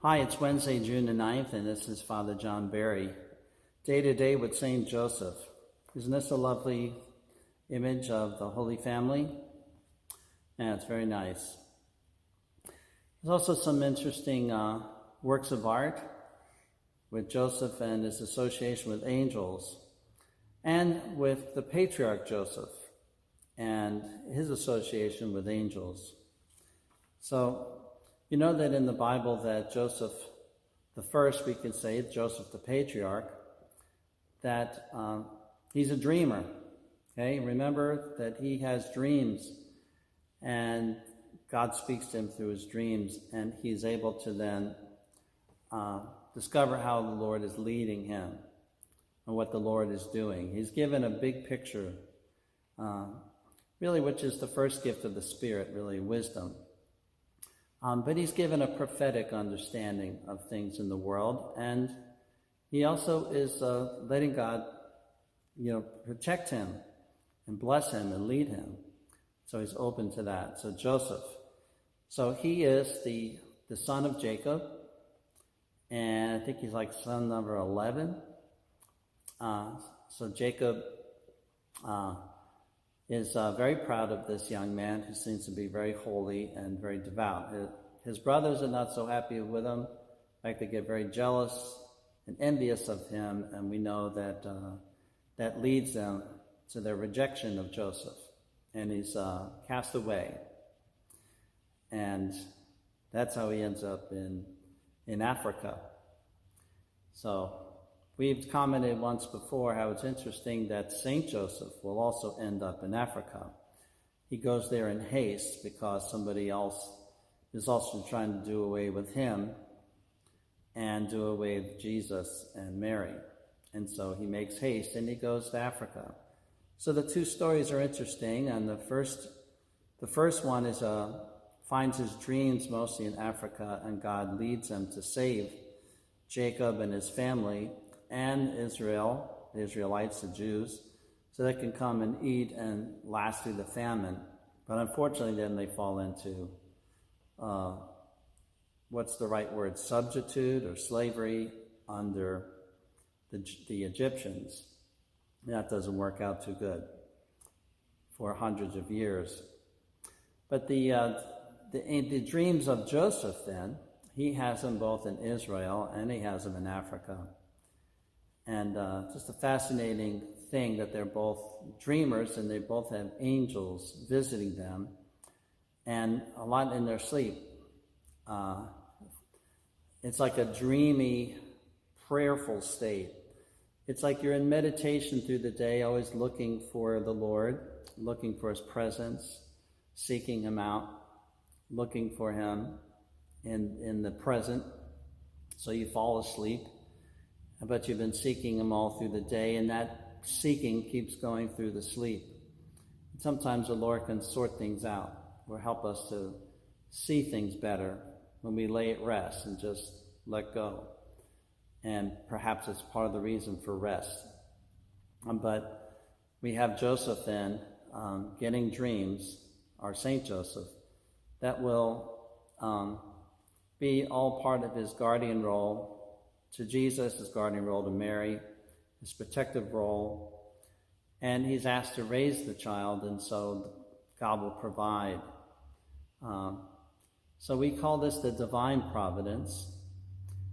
Hi, it's Wednesday, June the 9th, and this is Father John Barry. Day to Day with St. Joseph. Isn't this a lovely image of the Holy Family? Yeah, it's very nice. There's also some interesting works of art with Joseph and his association with angels, and with the patriarch Joseph and his association with angels. So, you know that in the Bible that Joseph the first, we can say, Joseph the patriarch, that he's a dreamer. Okay, remember that he has dreams, and God speaks to him through his dreams, and he's able to then discover how the Lord is leading him and what the Lord is doing. He's given a big picture, really, which is the first gift of the Spirit, really, wisdom. But he's given a prophetic understanding of things in the world, and he also is letting God, protect him and bless him and lead him. So he's open to that. So Joseph. So he is the son of Jacob, and I think he's like son number 11. So Jacob is very proud of this young man who seems to be very holy and very devout. His brothers are not so happy with him. In fact, they get very jealous and envious of him, and we know that that leads them to their rejection of Joseph. And he's cast away. And that's how he ends up in Africa. So we've commented once before how it's interesting that St. Joseph will also end up in Africa. He goes there in haste because somebody else is also trying to do away with him and do away with Jesus and Mary. And so he makes haste and he goes to Africa. So the two stories are interesting, and the first one is finds his dreams mostly in Africa, and God leads him to save Jacob and his family and Israel, the Israelites, the Jews, so they can come and eat and last through the famine. But unfortunately, then they fall into, what's the right word, substitute or slavery under the Egyptians. That doesn't work out too good for hundreds of years. But the dreams of Joseph then, he has them both in Israel and he has them in Africa. And just a fascinating thing that they're both dreamers and they both have angels visiting them, and a lot in their sleep. It's like a dreamy, prayerful state. It's like you're in meditation through the day, always looking for the Lord, looking for his presence, seeking him out, looking for him in the present. So you fall asleep, but you've been seeking him all through the day, and that seeking keeps going through the sleep. And sometimes the Lord can sort things out or help us to see things better when we lay at rest and just let go. And perhaps it's part of the reason for rest. But we have Joseph then getting dreams, our Saint Joseph, that will be all part of his guardian role to Jesus, his guardian role to Mary, his protective role. And he's asked to raise the child, and so God will provide. So we call this the divine providence.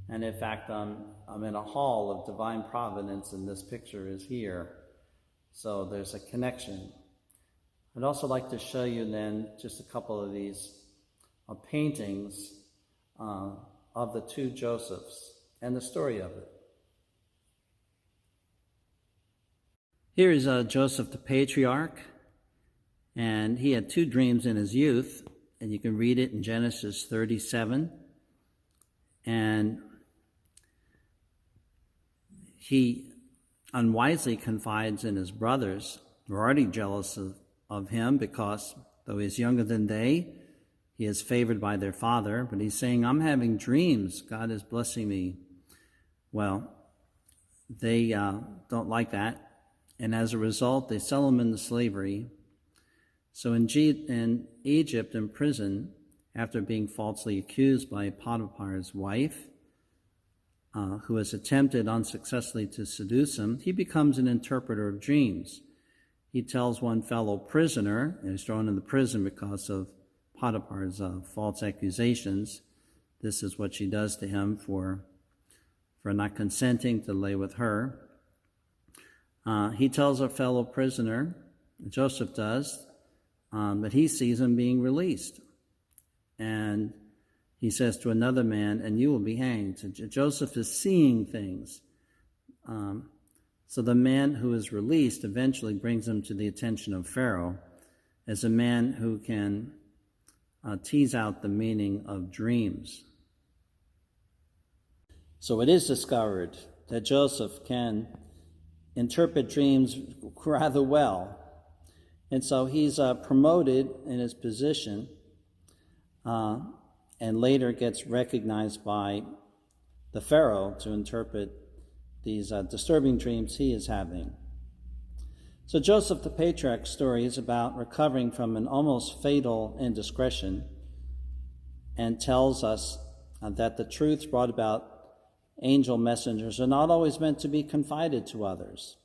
And in fact, I'm in a hall of divine providence, and this picture is here. So there's a connection. I'd also like to show you then just a couple of these paintings of the two Josephs and the story of it. Here is Joseph the patriarch, and he had two dreams in his youth, and you can read it in Genesis 37. And he unwisely confides in his brothers, who are already jealous of him because, though he's younger than they, he is favored by their father. But he's saying, I'm having dreams. God is blessing me. Well, they don't like that. And as a result, they sell him into slavery. So in Egypt, in prison, after being falsely accused by Potiphar's wife, who has attempted unsuccessfully to seduce him, he becomes an interpreter of dreams. He tells one fellow prisoner, and he's thrown in the prison because of Potiphar's false accusations. This is what she does to him for not consenting to lay with her. He tells a fellow prisoner, Joseph does, that he sees him being released. And he says to another man, and you will be hanged. So Joseph is seeing things. So the man who is released eventually brings him to the attention of Pharaoh as a man who can tease out the meaning of dreams. So it is discovered that Joseph can interpret dreams rather well. And so he's promoted in his position and later gets recognized by the Pharaoh to interpret these disturbing dreams he is having. So Joseph the Patriarch's story is about recovering from an almost fatal indiscretion and tells us that the truths brought about angel messengers are not always meant to be confided to others.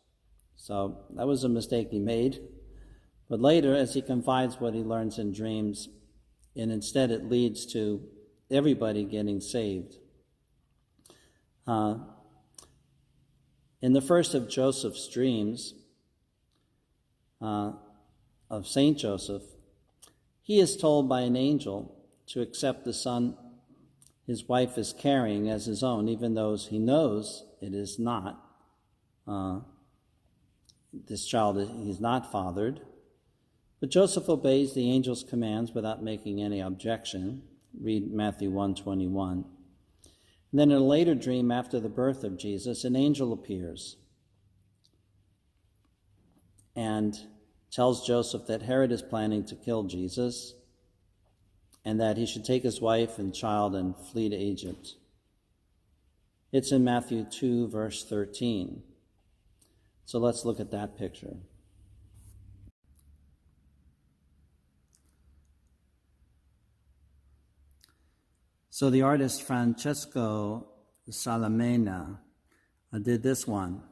So that was a mistake he made. But later, as he confides what he learns in dreams, and instead it leads to everybody getting saved. In the first of Joseph's dreams, of Saint Joseph, he is told by an angel to accept the son his wife is carrying as his own, even though he knows it is not. This child is not fathered. But Joseph obeys the angel's commands without making any objection. Read Matthew 1:21. And then in a later dream after the birth of Jesus, an angel appears and tells Joseph that Herod is planning to kill Jesus and that he should take his wife and child and flee to Egypt. It's in Matthew 2, verse 13. So let's look at that picture. So the artist Francesco Salamena did this one.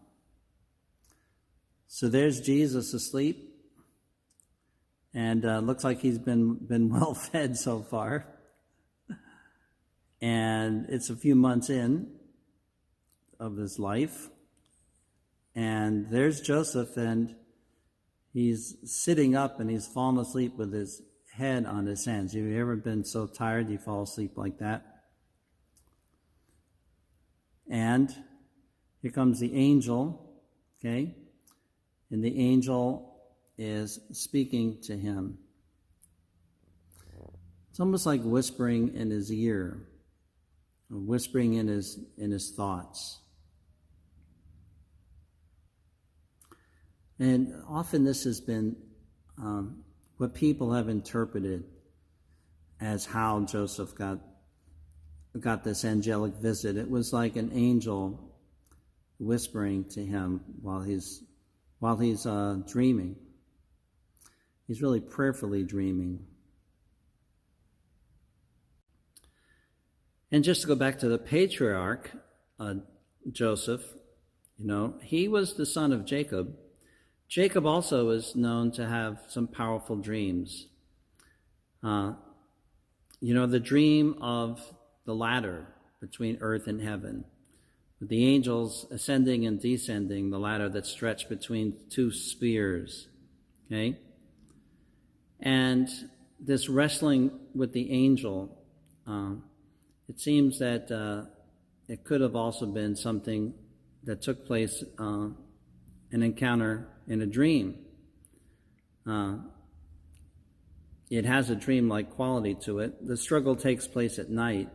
So there's Jesus asleep, and looks like he's been well fed so far. And it's a few months in of his life. And there's Joseph, and he's sitting up and he's fallen asleep with his head on his hands. Have you ever been so tired you fall asleep like that? And here comes the angel, okay? And the angel is speaking to him. It's almost like whispering in his ear, or whispering in his thoughts. And often this has been what people have interpreted as how Joseph got this angelic visit. It was like an angel whispering to him while he's dreaming. He's really prayerfully dreaming. And just to go back to the patriarch, Joseph, he was the son of Jacob. Jacob also is known to have some powerful dreams. The dream of the ladder between earth and heaven, with the angels ascending and descending, the ladder that stretched between two spears, okay? And this wrestling with the angel, it seems that it could have also been something that took place, an encounter in a dream. It has a dream-like quality to it. The struggle takes place at night,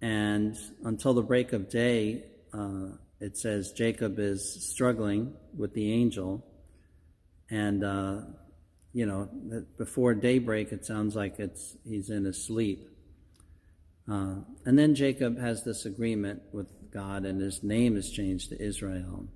and until the break of day, it says Jacob is struggling with the angel, and before daybreak, it sounds like he's in his sleep. And then Jacob has this agreement with God, and his name is changed to Israel.